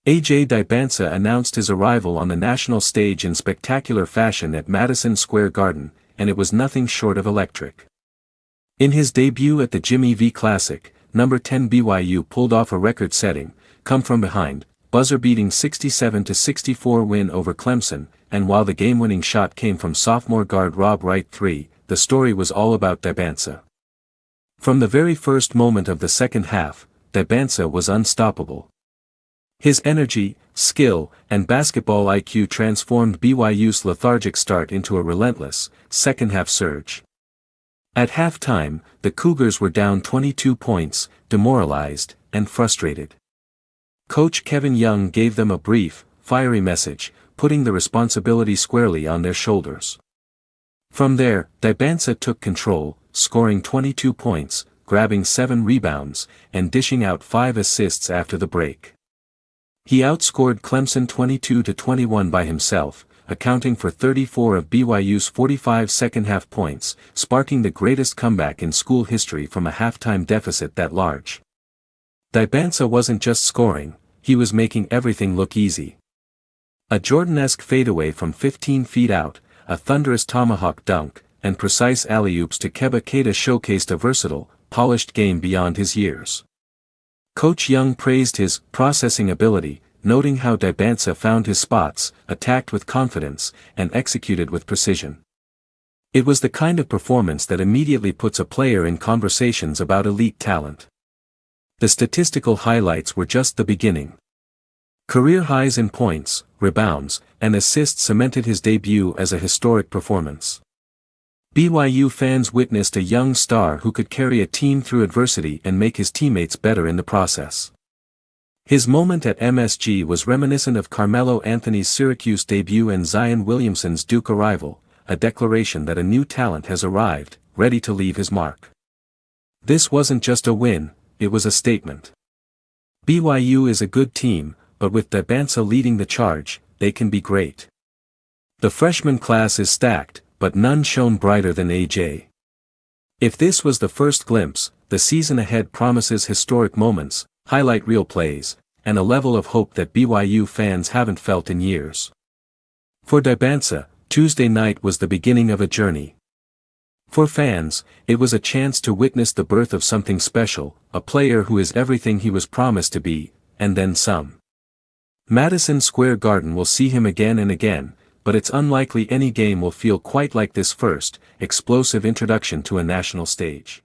A.J. Dybantsa announced his arrival on the national stage in spectacular fashion at Madison Square Garden, and it was nothing short of electric. In his debut at the Jimmy V Classic, number 10 BYU pulled off a record-setting, come-from-behind, buzzer-beating 67-64 win over Clemson, and while the game-winning shot came from sophomore guard Rob Wright III, the story was all about Dybantsa. From the very first moment of the second half, Dybantsa was unstoppable. His energy, skill, and basketball IQ transformed BYU's lethargic start into a relentless, second-half surge. At halftime, the Cougars were down 22 points, demoralized, and frustrated. Coach Kevin Young gave them a brief, fiery message, putting the responsibility squarely on their shoulders. From there, Dybantsa took control, scoring 22 points, grabbing 7 rebounds, and dishing out 5 assists after the break. He outscored Clemson 22-21 by himself, accounting for 34 of BYU's 45 second-half points, sparking the greatest comeback in school history from a halftime deficit that large. Dybantsa wasn't just scoring, he was making everything look easy. A Jordan-esque fadeaway from 15 feet out, a thunderous tomahawk dunk, and precise alley-oops to Keba Keita showcased a versatile, polished game beyond his years. Coach Young praised his processing ability, noting how Dybantsa found his spots, attacked with confidence, and executed with precision. It was the kind of performance that immediately puts a player in conversations about elite talent. The statistical highlights were just the beginning. Career highs in points, rebounds, and assists cemented his debut as a historic performance. BYU fans witnessed a young star who could carry a team through adversity and make his teammates better in the process. His moment at MSG was reminiscent of Carmelo Anthony's Syracuse debut and Zion Williamson's Duke arrival, a declaration that a new talent has arrived, ready to leave his mark. This wasn't just a win, it was a statement. BYU is a good team, but with Dybantsa leading the charge, they can be great. The freshman class is stacked, but none shone brighter than A.J. If this was the first glimpse, the season ahead promises historic moments, highlight reel plays, and a level of hope that BYU fans haven't felt in years. For Dybantsa, Tuesday night was the beginning of a journey. For fans, it was a chance to witness the birth of something special, a player who is everything he was promised to be, and then some. Madison Square Garden will see him again and again, but it's unlikely any game will feel quite like this first, explosive introduction to a national stage.